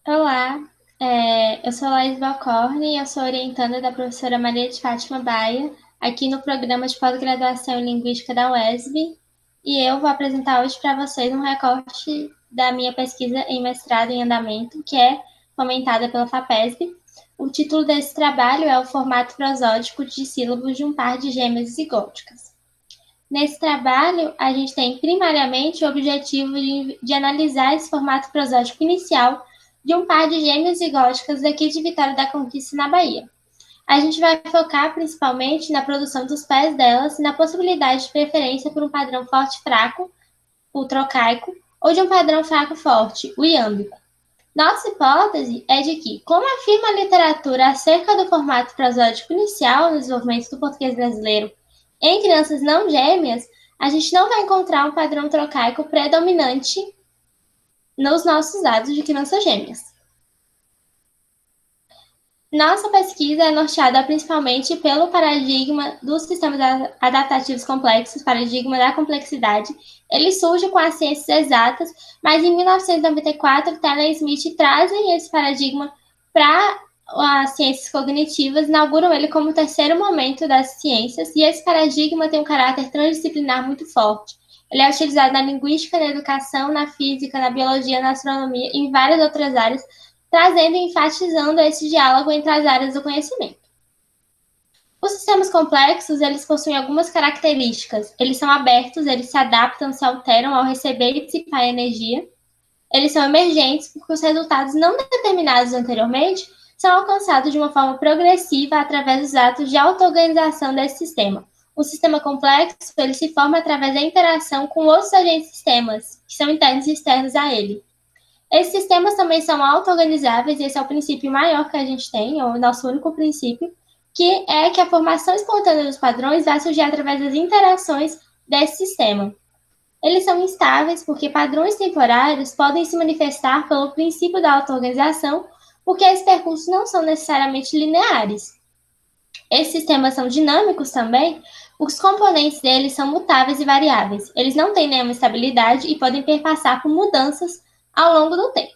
Olá, eu sou Laís Balcorne e eu sou orientanda da professora Maria de Fátima Baia, aqui no programa de pós-graduação em Linguística da UESB, e eu vou apresentar hoje para vocês um recorte da minha pesquisa em mestrado em andamento, que é fomentada pela FAPESB. O título desse trabalho é o formato prosódico de sílabos de um par de gêmeas zigóticas. Nesse trabalho, a gente tem primariamente o objetivo de analisar esse formato prosódico inicial de um par de gêmeas zigóticas daqui de Vitória da Conquista, na Bahia. A gente vai focar principalmente na produção dos pés delas e na possibilidade de preferência por um padrão forte-fraco, o trocaico, ou de um padrão fraco-forte, o iâmbico. Nossa hipótese é de que, como afirma a literatura acerca do formato prosódico inicial no desenvolvimento do português brasileiro em crianças não gêmeas, a gente não vai encontrar um padrão trocaico predominante nos nossos dados de crianças gêmeas. Nossa pesquisa é norteada principalmente pelo paradigma dos sistemas adaptativos complexos, paradigma da complexidade. Ele surge com as ciências exatas, mas em 1994, Taylor e Smith trazem esse paradigma para as ciências cognitivas, inauguram ele como o terceiro momento das ciências, e esse paradigma tem um caráter transdisciplinar muito forte. Ele é utilizado na linguística, na educação, na física, na biologia, na astronomia e em várias outras áreas, trazendo e enfatizando esse diálogo entre as áreas do conhecimento. Os sistemas complexos, eles possuem algumas características. Eles são abertos, eles se adaptam, se alteram ao receber e dissipar energia. Eles são emergentes porque os resultados não determinados anteriormente são alcançados de uma forma progressiva através dos atos de auto-organização desse sistema. O sistema complexo, ele se forma através da interação com outros agentes sistemas, que são internos e externos a ele. Esses sistemas também são auto-organizáveis, e esse é o princípio maior que a gente tem, ou o nosso único princípio, que é que a formação espontânea dos padrões vai surgir através das interações desse sistema. Eles são instáveis porque padrões temporários podem se manifestar pelo princípio da auto-organização, porque esses percursos não são necessariamente lineares. Esses sistemas são dinâmicos também, os componentes deles são mutáveis e variáveis. Eles não têm nenhuma estabilidade e podem perpassar por mudanças ao longo do tempo.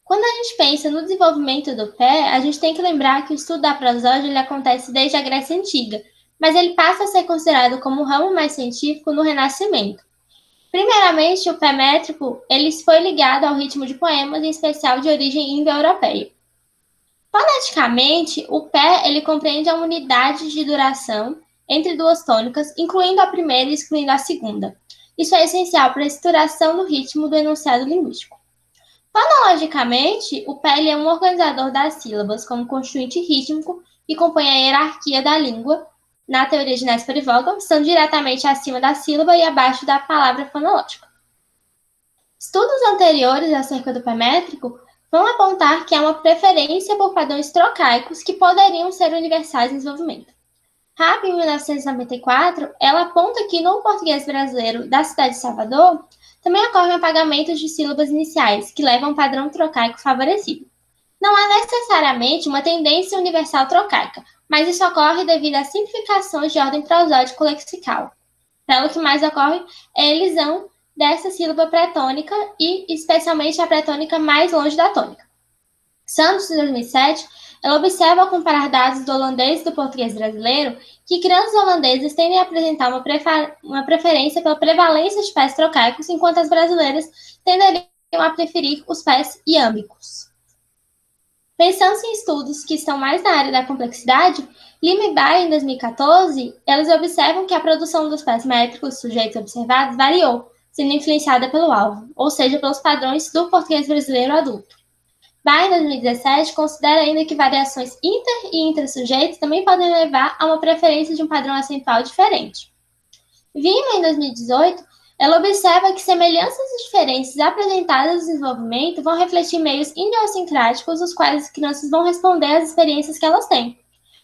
Quando a gente pensa no desenvolvimento do pé, a gente tem que lembrar que o estudo da prosódia ele acontece desde a Grécia Antiga, mas ele passa a ser considerado como um ramo mais científico no Renascimento. Primeiramente, o pé métrico ele foi ligado ao ritmo de poemas, em especial de origem indo-europeia. Foneticamente, o pé ele compreende a unidade de duração entre duas tônicas, incluindo a primeira e excluindo a segunda. Isso é essencial para a estruturação do ritmo do enunciado linguístico. Fonologicamente, o pé é um organizador das sílabas como constituinte rítmico que compõe a hierarquia da língua. Na teoria de Néstor e Vogel, estão diretamente acima da sílaba e abaixo da palavra fonológica. Estudos anteriores acerca do pé métrico vão apontar que há uma preferência por padrões trocaicos que poderiam ser universais em desenvolvimento. Rabi, em 1994, ela aponta que no português brasileiro da cidade de Salvador também ocorre um apagamento de sílabas iniciais, que levam a um padrão trocaico favorecido. Não há necessariamente uma tendência universal trocaica, mas isso ocorre devido a simplificações de ordem prosódico-lexical. Então, o que mais ocorre é a elisão dessa sílaba pré-tônica e, especialmente, a pré-tônica mais longe da tônica. Santos, em 2007, ela observa ao comparar dados do holandês e do português brasileiro que crianças holandesas tendem a apresentar uma preferência pela prevalência de pés trocaicos, enquanto as brasileiras tenderiam a preferir os pés iâmbicos. Pensando em estudos que estão mais na área da complexidade, Lima e Baia, em 2014, elas observam que a produção dos pés métricos sujeitos observados variou, sendo influenciada pelo alvo, ou seja, pelos padrões do português brasileiro adulto. Baia, em 2017, considera ainda que variações inter- e intrasujeitos também podem levar a uma preferência de um padrão acentual diferente. Vima, em 2018, ela observa que semelhanças e diferenças apresentadas no desenvolvimento vão refletir meios idiosincráticos os quais as crianças vão responder às experiências que elas têm.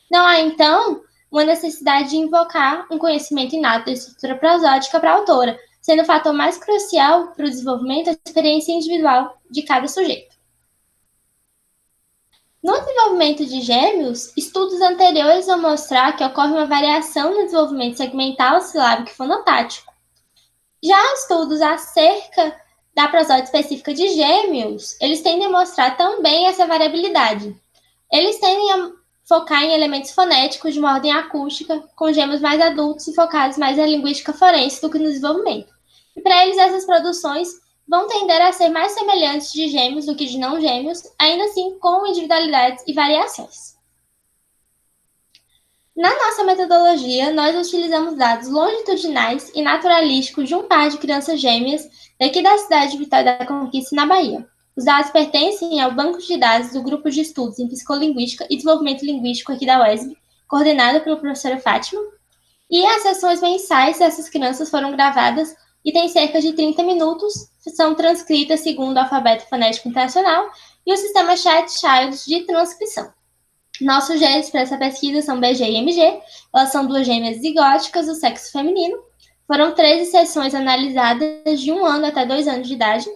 Não há, então, uma necessidade de invocar um conhecimento inato da estrutura prosódica para a autora, sendo o fator mais crucial para o desenvolvimento a experiência individual de cada sujeito. No desenvolvimento de gêmeos, estudos anteriores vão mostrar que ocorre uma variação no desenvolvimento segmental, silábico e fonotático. Já estudos acerca da prosódia específica de gêmeos, eles tendem a mostrar também essa variabilidade. Eles tendem a focar em elementos fonéticos de uma ordem acústica, com gêmeos mais adultos e focados mais na linguística forense do que no desenvolvimento. E para eles, essas produções vão tender a ser mais semelhantes de gêmeos do que de não gêmeos, ainda assim com individualidades e variações. Na nossa metodologia, nós utilizamos dados longitudinais e naturalísticos de um par de crianças gêmeas daqui da cidade de Vitória da Conquista, na Bahia. Os dados pertencem ao banco de dados do Grupo de Estudos em Psicolinguística e Desenvolvimento Linguístico aqui da UESB, coordenado pela professora Fátima. E as sessões mensais dessas crianças foram gravadas e têm cerca de 30 minutos, são transcritas segundo o alfabeto fonético internacional e o sistema Chat-Child de transcrição. Nossos genes para essa pesquisa são BG e MG, elas são duas gêmeas zigóticas do sexo feminino. Foram 13 sessões analisadas de 1 ano até 2 anos de idade.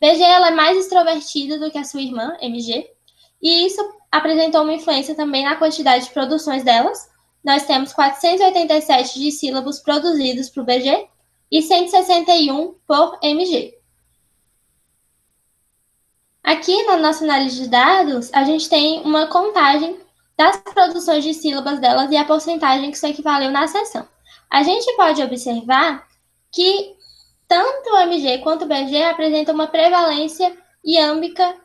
BG ela é mais extrovertida do que a sua irmã, MG, e isso apresentou uma influência também na quantidade de produções delas. Nós temos 487 de sílabos produzidos por BG e 161 por MG. Aqui na nossa análise de dados, a gente tem uma contagem das produções de sílabas delas e a porcentagem que isso equivaleu na sessão. A gente pode observar que tanto o MG quanto o BG apresentam uma prevalência iâmbica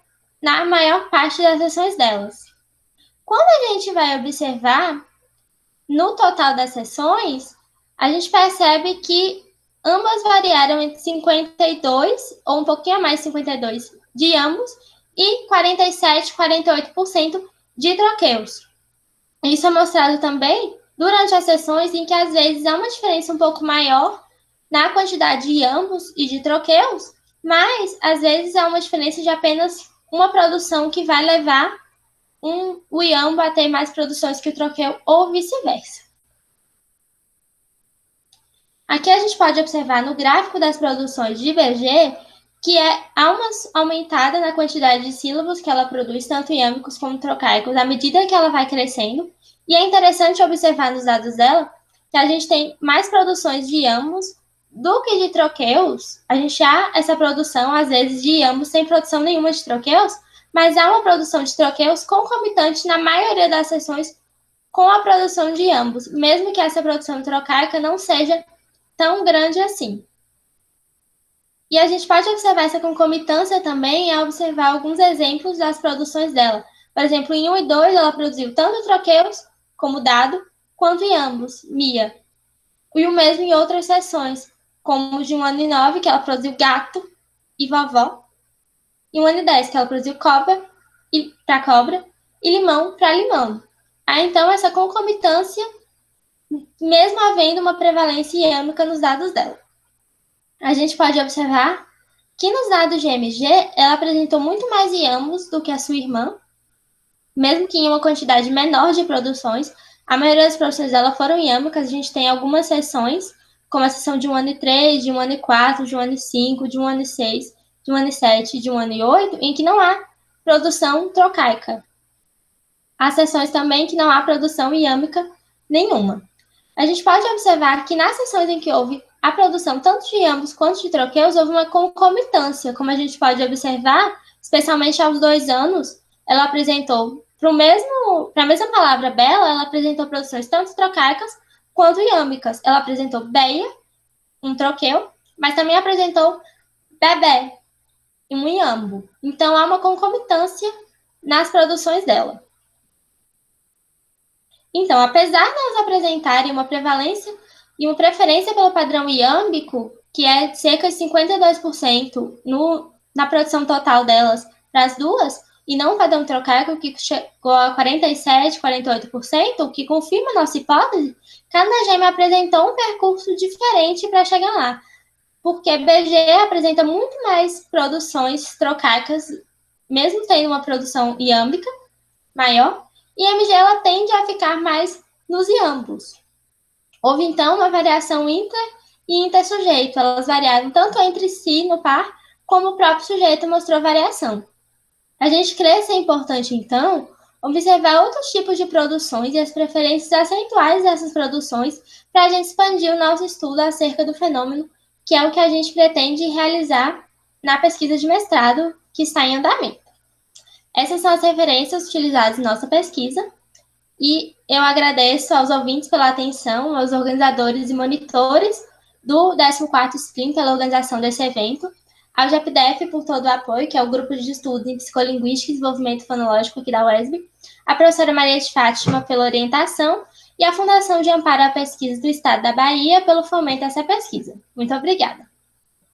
na maior parte das sessões delas. Quando a gente vai observar no total das sessões, a gente percebe que ambas variaram entre 52, ou um pouquinho a mais de 52, de ambos, e 47, 48% de troqueus. Isso é mostrado também durante as sessões em que às vezes há uma diferença um pouco maior na quantidade de ambos e de troqueus, mas às vezes há uma diferença de apenas uma produção que vai levar o iambo a ter mais produções que o troqueu ou vice-versa. Aqui a gente pode observar no gráfico das produções de BG que há uma aumentada na quantidade de sílabos que ela produz, tanto iâmbicos como trocaicos, à medida que ela vai crescendo. E é interessante observar nos dados dela que a gente tem mais produções de iambos do que de troqueus. A gente há essa produção, às vezes, de iambos sem produção nenhuma de troqueus, mas há uma produção de troqueus concomitante na maioria das sessões com a produção de iambos, mesmo que essa produção trocaica não seja tão grande assim. E a gente pode observar essa concomitância também ao observar alguns exemplos das produções dela. Por exemplo, em 1 e 2, ela produziu tanto troqueus, como dado, quanto em ambos, Mia. E o mesmo em outras sessões, como de 1 ano e 9, que ela produziu gato e vovó. Em 1 ano e 10, que ela produziu cobra para cobra e limão para limão. Então, essa concomitância, mesmo havendo uma prevalência iâmica nos dados dela. A gente pode observar que nos dados de MG, ela apresentou muito mais iambos do que a sua irmã, mesmo que em uma quantidade menor de produções. A maioria das produções dela foram iâmbicas. A gente tem algumas sessões, como a sessão de 1 ano e 3, de 1 ano e 4, de 1 ano e 5, de 1 ano e 6, de 1 ano e 7, de 1 ano e 8, em que não há produção trocaica. Há sessões também que não há produção iâmbica nenhuma. A gente pode observar que nas sessões em que houve a produção tanto de iambos quanto de troqueus, houve uma concomitância, como a gente pode observar, especialmente aos 2 anos, ela apresentou, para a mesma palavra bela, ela apresentou produções tanto trocaicas quanto iâmbicas. Ela apresentou beia, um troqueu, mas também apresentou bebê, um iambo. Então, há uma concomitância nas produções dela. Então, apesar de elas apresentarem uma prevalência e uma preferência pelo padrão iâmbico, que é cerca de 52% na produção total delas para as duas, e não o padrão trocaico, que chegou a 47%, 48%, o que confirma a nossa hipótese, cada gêmea apresentou um percurso diferente para chegar lá, porque BG apresenta muito mais produções trocaicas, mesmo tendo uma produção iâmbica maior, e MG ela tende a ficar mais nos iambos. Houve, então, uma variação inter e intersujeito. Elas variaram tanto entre si no par, como o próprio sujeito mostrou variação. A gente crê ser importante, então, observar outros tipos de produções e as preferências acentuais dessas produções para a gente expandir o nosso estudo acerca do fenômeno, que é o que a gente pretende realizar na pesquisa de mestrado que está em andamento. Essas são as referências utilizadas em nossa pesquisa e eu agradeço aos ouvintes pela atenção, aos organizadores e monitores do 14º Spin pela organização desse evento, ao GEPDEF por todo o apoio, que é o Grupo de Estudos em Psicolinguística e Desenvolvimento Fonológico aqui da UESB, a professora Maria de Fátima pela orientação e a Fundação de Amparo à Pesquisa do Estado da Bahia pelo fomento a essa pesquisa. Muito obrigada.